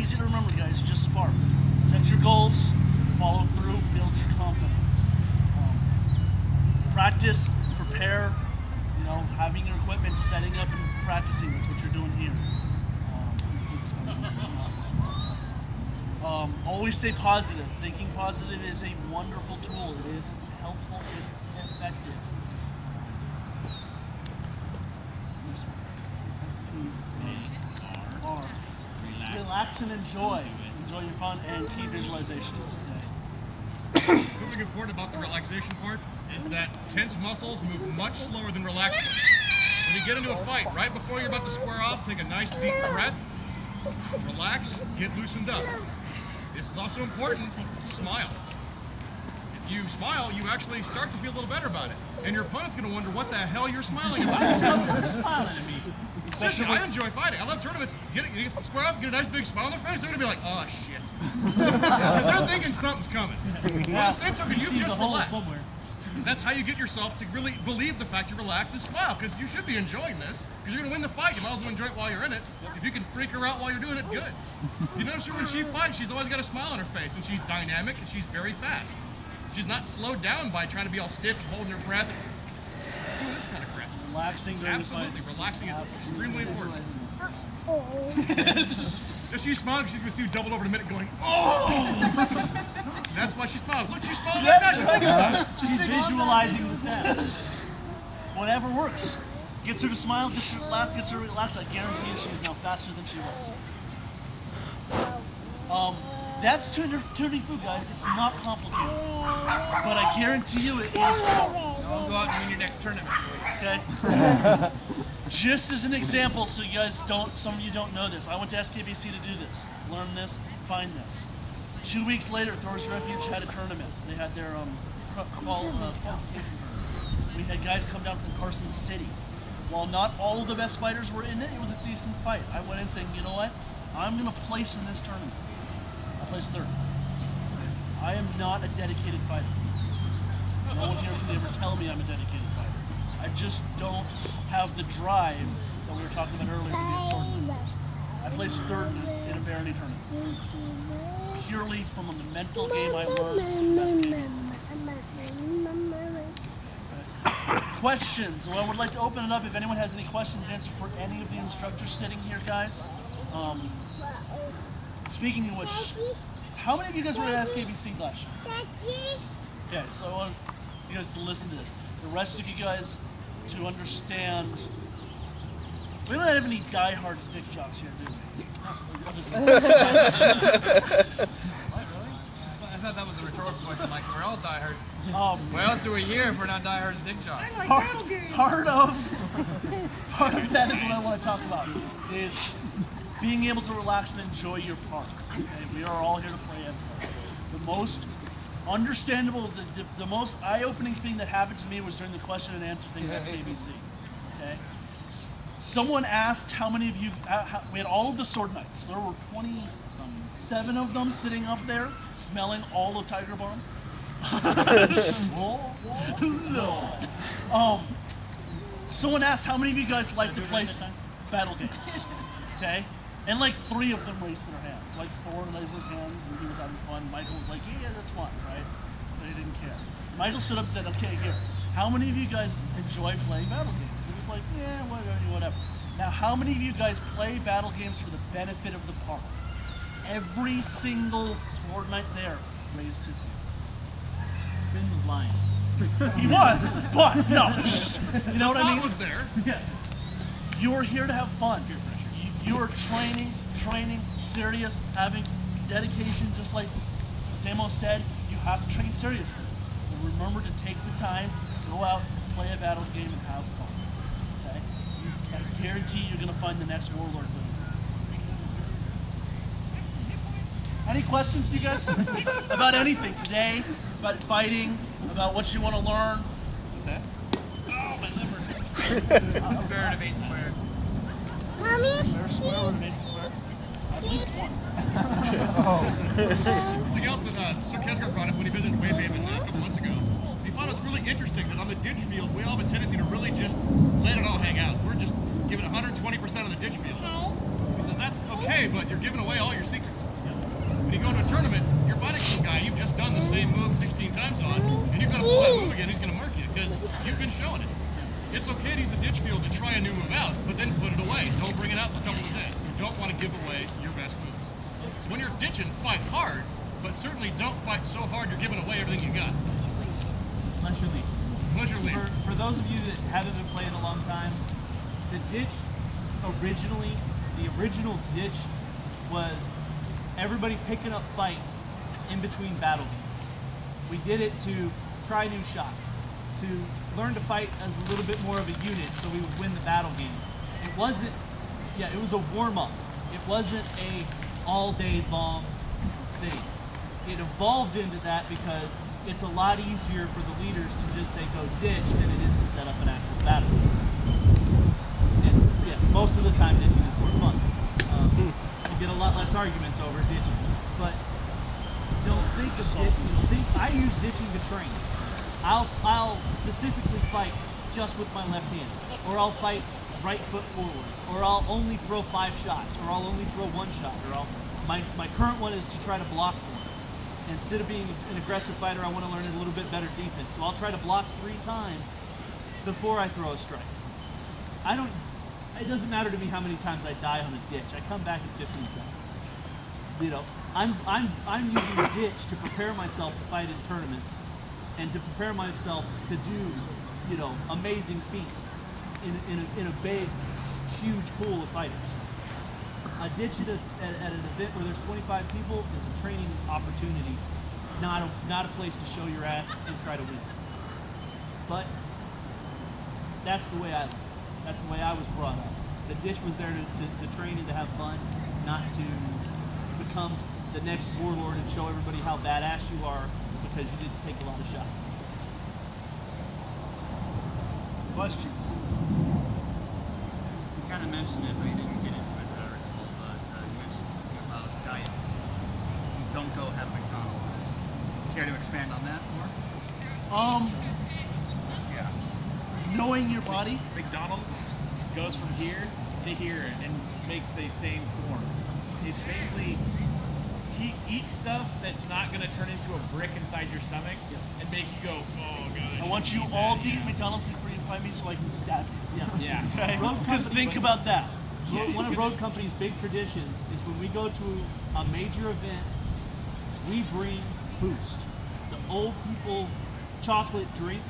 easy to remember, guys. Just spark. Set your goals, follow through, build your confidence. Practice, prepare. You know, having your equipment, setting up and practicing. That's what you're doing here. Always stay positive. Thinking positive is a wonderful tool. It is helpful and effective. Relax and enjoy. Enjoy your fun and key visualizations today. Something important about the relaxation part is that tense muscles move much slower than relaxed ones. When you get into a fight, right before you're about to square off, take a nice deep breath, relax, get loosened up. This is also important, smile. If you smile, you actually start to feel a little better about it. And your opponent's going to wonder what the hell you're smiling about. You're smiling at me. Seriously, I enjoy fighting. I love tournaments. You square off, get a nice big smile on their face, they're going to be like, oh shit. Because they're thinking something's coming. But at the same token, you've just relaxed. That's how you get yourself to really believe the fact you're relaxed and smile, because you should be enjoying this, because you're going to win the fight. You might as well enjoy it while you're in it. If you can freak her out while you're doing it, good. You notice her when she fights, she's always got a smile on her face, and she's dynamic, and she's very fast. She's not slowed down by trying to be all stiff and holding her breath and doing this kind of crap. Relaxing during the fight. Absolutely, relaxing is extremely important. If she's smiling, she's going to see you double over in a minute going, oh! That's why she smiles. Look, she's smiling right now. She's thinking about it. She's visualizing the steps. Whatever works. Gets her to smile, gets her to laugh, gets her to relax. I guarantee you she's now faster than she was. That's Tourney Fu, guys. It's not complicated. But I guarantee you it is hard. Don't go out and win your next tournament. Okay? Just as an example, so you guys don't, some of you don't know this, I went to SKBC to do this. Learn this, find this. 2 weeks later, Thor's Refuge had a tournament. They had their qualification. We had guys come down from Carson City. While not all of the best fighters were in it, it was a decent fight. I went in saying, you know what? I'm going to place in this tournament. I placed third. I am not a dedicated fighter. No one here can ever tell me I'm a dedicated fighter. I just don't have the drive that we were talking about earlier to be a swordman. I placed third in a Barony tournament. Purely from the mental game I learned from best games. Questions? Well, I would like to open it up if anyone has any questions to answer for any of the instructors sitting here, guys. Speaking of which, how many of you guys were at SKBC last year? Okay, so I want you guys to listen to this. The rest of you guys to understand. We don't have any diehard stick jocks here, do we? I thought that was a rhetorical question. Like, we're all diehards. Why else are we here if we're not diehard stick jocks? Part of that is what I want to talk about, is being able to relax and enjoy your part. Okay? We are all here to play a part. The most understandable, the most eye-opening thing that happened to me was during the question and answer thing at SKBC. Okay? Someone asked how many of you, we had all of the sword knights. There were 27 of them sitting up there, smelling all of Tiger Balm. Someone asked how many of you guys like to play battle games, okay? And like 3 of them raised their hands. Like Thor raised his hands and he was having fun. Michael was like, yeah, that's fun, right? But he didn't care. Michael stood up and said, okay, here. How many of you guys enjoy playing battle games? It was like, yeah, whatever. Now, how many of you guys play battle games for the benefit of the park? Every single sword knight there raised his hand. Ben was lying. He was, but no. You know what I mean? Was there. Yeah. You are here to have fun. You are training, serious, having dedication, just like Demo said, you have to train seriously. But remember to take the time, go out, play a battle game, and have fun. Okay? I guarantee you're going to find the next warlord leader. Any questions, you guys? About anything today? About fighting? About what you want to learn? Okay. Oh, my liver. Square root of 8 squared. Square root of 8 squared. I believe it's 1. Something else that Sir Kesgar brought up when he visited Wayhaven a couple months ago is he found it's really interesting that on the ditch field, we all have a tendency to really just let it all hang out. We're just giving 120% of the ditch field. He says, that's okay, but you're giving away all your secrets. okay to use the ditch field to try a new move out, but then put it away. Don't bring it out for a couple of days. You don't want to give away your best moves. So when you're ditching, fight hard, but certainly don't fight so hard you're giving away everything you got. Unless you're lead. Unless you're lead. For those of you that haven't been playing a long time, the ditch originally, the original ditch was everybody picking up fights in between battle games. We did it to try new shots, to learn to fight as a little bit more of a unit so we would win the battle game. It wasn't, yeah, it was a warm-up. It wasn't a all-day long thing. It evolved into that because it's a lot easier for the leaders to just say go ditch than it is to set up an actual battle. And yeah, most of the time ditching is more fun. You get a lot less arguments over ditching. But don't think of ditching. I use ditching to train. I'll specifically fight just with my left hand, or I'll fight right foot forward, or I'll only throw 5 shots, or I'll only throw 1 shot, or my current one is to try to block for it. Instead of being an aggressive fighter, I want to learn a little bit better defense. So I'll try to block 3 times before I throw a strike. It doesn't matter to me how many times I die on a ditch. I come back in 15 seconds. You know, I'm using the ditch to prepare myself to fight in tournaments and to prepare myself to do, you know, amazing feats in a big, huge pool of fighters. A ditch at an event where there's 25 people is a training opportunity, not a place to show your ass and try to win. But that's the way I live. That's the way I was brought up. The ditch was there to train and to have fun, not to become the next warlord and show everybody how badass you are because you didn't take a lot of shots. Questions? You kind of mentioned it, but you didn't get into it in the article, but you mentioned something about diet. Don't go have McDonald's. Care to expand on that more? Yeah. Knowing your body. McDonald's goes from here to here and makes the same form. It's basically eat stuff that's not going to turn into a brick inside your stomach and make you go, oh god. I want you all to eat McDonald's before you fight me so I can stab you. Yeah. Yeah. Okay? Because think about that. One of Road Company's big traditions is when we go to a major event, we bring Boost, the old people chocolate drink.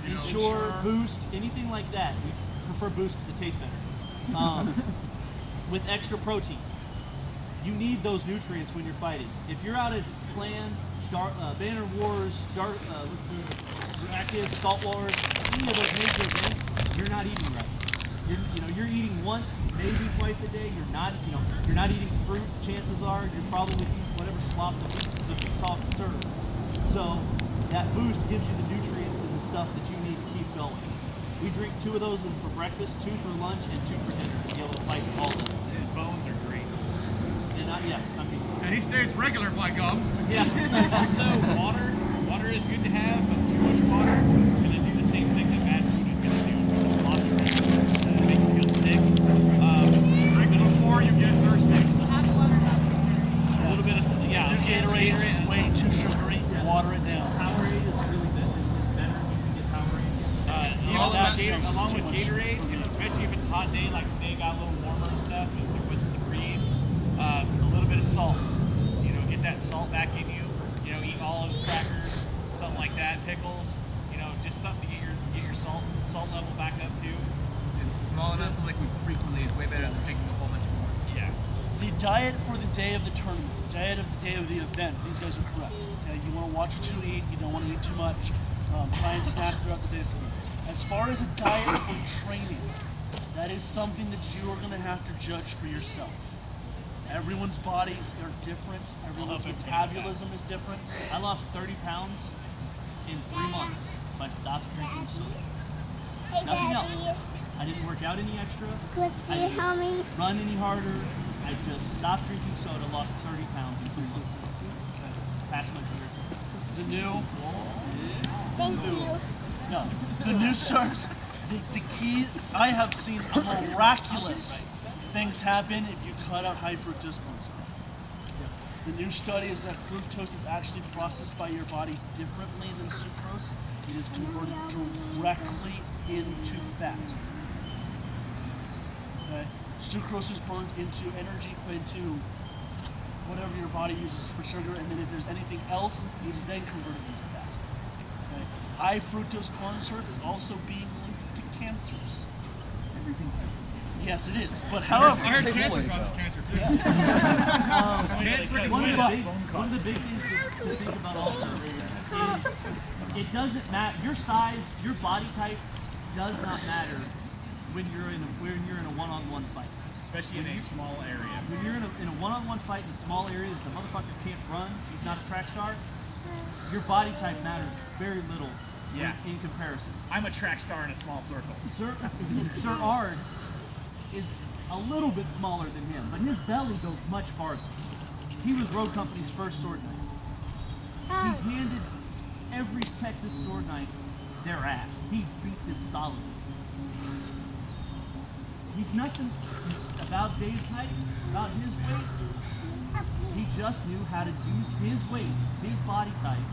Ensure, Boost, anything like that. We prefer Boost because it tastes better. With extra protein. You need those nutrients when you're fighting. If you're out at Clan, Banner Wars, Arrakis, Salt Wars, any of those major events, you're not eating right. You're eating once, maybe twice a day. You're not eating fruit. Chances are you're probably eating whatever slop the feast off the serve. So that Boost gives you the nutrients and the stuff that you need to keep going. We drink 2 of those for breakfast, 2 for lunch, and 2 for dinner to be able to fight all day. His bones are great. And he stays regular, by gum. Yeah. Also, water is good to have, but too much water is going to do the same thing that bad food is going to do. It's going to slosh you around, make you feel sick. Drink before you get thirsty. A little bit of, yeah. Your Gatorade is way too sugary. Water it down. Powerade is really good. It's better if you can get Powerade. Along with Gatorade, especially if it's a hot day like today, got a little warmer and stuff, and there was the breeze, a little bit of salt. Get that salt back in you. Eat olives, crackers, something like that, pickles. Just something to get your salt level back up too. It's small enough so like we frequently is way better than taking a whole bunch of more. Yeah. The diet for the day of the tournament, diet of the day of the event, these guys are correct. Okay? You want to watch what you eat, you don't want to eat too much. Try and snack throughout the day. As far as a diet for training, that is something that you are going to have to judge for yourself. Everyone's bodies are different. Everyone's metabolism is different. I lost 30 pounds in 3 months by stopped drinking soda. Nothing else. I didn't work out any extra. I didn't run any harder. I just stopped drinking soda, lost 30 pounds in 3 months. That's my career. The new sharks, the key, I have seen miraculous things happen if you cut out high fructose corn syrup. The new study is that fructose is actually processed by your body differently than sucrose. It is converted directly into fat. Okay? Sucrose is burned into energy, into whatever your body uses for sugar, and then if there's anything else, it is then converted into fat. Okay? High fructose corn syrup is also being linked to cancers. Yes, it is. But however, I heard cancer causes cancer too. One of the big things to think about also is it doesn't matter. Your size, your body type does not matter when you're in a one-on-one fight. Especially in a small area. When you're in a one-on-one fight in a small area that the motherfucker can't run, he's not a track star, your body type matters very little in comparison. I'm a track star in a small circle. Sir Ard is a little bit smaller than him, but his belly goes much farther. He was Road Company's first sword knight. He handed every Texas sword knight their ass. He beat them solidly. He's nothing about Dave's height, about his weight. He just knew how to use his weight, his body type,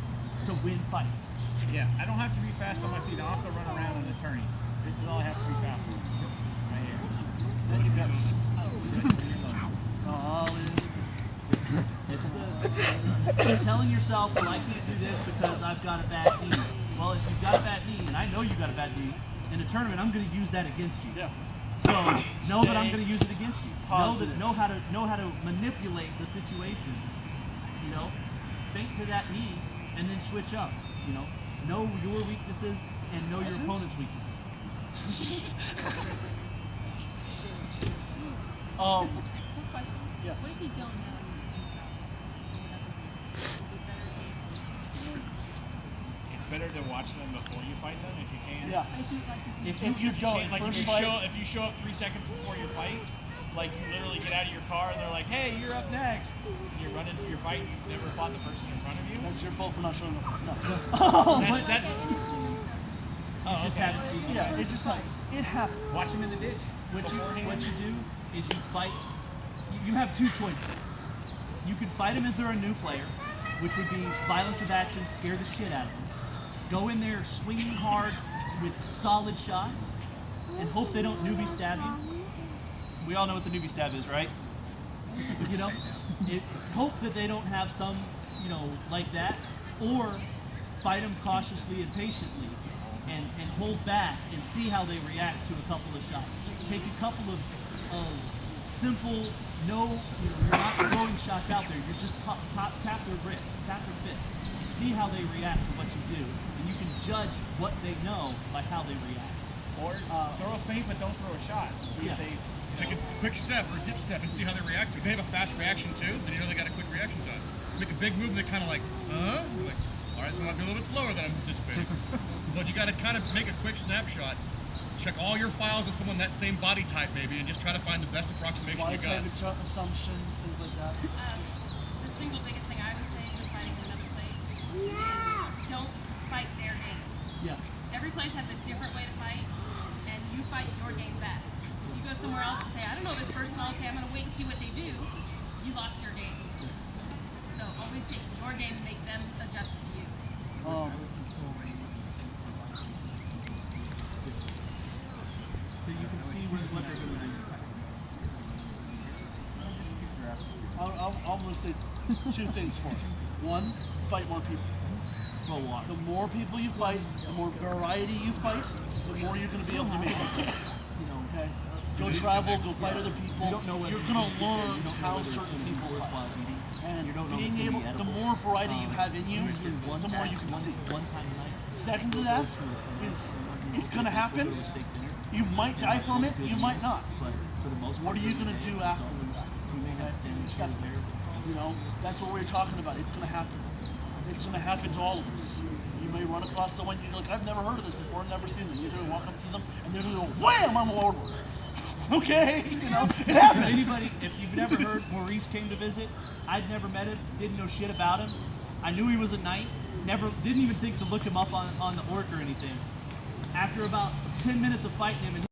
to win fights. Yeah, I don't have to be fast on my feet. I don't have to run around in a tourney. This is all I have to be fast on. Right here. Then you got It's telling yourself, well, I can't do this because I've got a bad knee. Well, if you've got a bad knee, and I know you've got a bad knee, in a tournament, I'm going to use that against you. yeah. So know that I'm going to use it against you. Positive. Know how to manipulate the situation. You know, feint to that knee and then switch up. You know your weaknesses and know your opponent's weaknesses. Quick question. Yes. What if you don't know? It's better to watch them before you fight them if you can. Yes. If If you don't, Like first if fight, you show up 3 seconds before your fight, like you literally get out of your car and they're like, "Hey, you're up next." And you run into your fight. You've never fought the person in front of you. that's your fault for not showing up. No. That's you just haven't seen it. Yeah, it's just like, it happens. watch them in the ditch. What you do is you fight. You have two choices. You can fight them as they're a new player, which would be violence of action, scare the shit out of them. Go in there swinging hard with solid shots, and hope they don't newbie stab you. We all know what the newbie stab is, right? You know, hope that they don't have some, like that, or fight them cautiously and patiently, and hold back and see how they react to a couple of shots. Take a couple of simple, you're not throwing shots out there. You're just tap their wrist, tap their fist, and see how they react to what you do, and you can judge what they know by how they react. Or throw a feint, but don't throw a shot. See if they. Take a quick step or dip step and see how they react to it. If they have a fast reaction too, then you know they got a quick reaction time. Make a big move and they're kind of like, huh? You're like, all right, so it might be a little bit slower than I'm anticipating. But you got to kind of make a quick snapshot, check all your files of someone that same body type maybe, and just try to find the best approximation Body you got. type assumptions, things like that. The single biggest thing I would say when fighting in another place is don't fight their game. Yeah. Every place has a different way to fight, and you fight your game best. If you go somewhere else and say, I don't know this person, okay, I'm going to wait and see what they do, you lost your game. So always take your game and make them adjust to you. So you can see what they're going to do. I'm going to say two things for you. One, fight more people. Go walk. The more people you fight, the more variety you fight, the more you're going to be able to make it. Okay? Go travel, go fight other people. You're going to learn how certain people fight. And being able, the more variety you have in you, the more you can see. Second to that is, it's going to happen. You might die from it, you might not. What are you going to do afterwards? Okay? That's what we're talking about. It's going to happen. It's going to happen to all of us. You may run across someone, you're like, I've never heard of this before, I've never seen them. You're going to walk up to them, and they're going to go, wham, I'm all over. Okay, it happens. Anybody, if you've never heard Maurice came to visit, I'd never met him, didn't know shit about him. I knew he was a knight, didn't even think to look him up on the orc or anything. After about 10 minutes of fighting him, and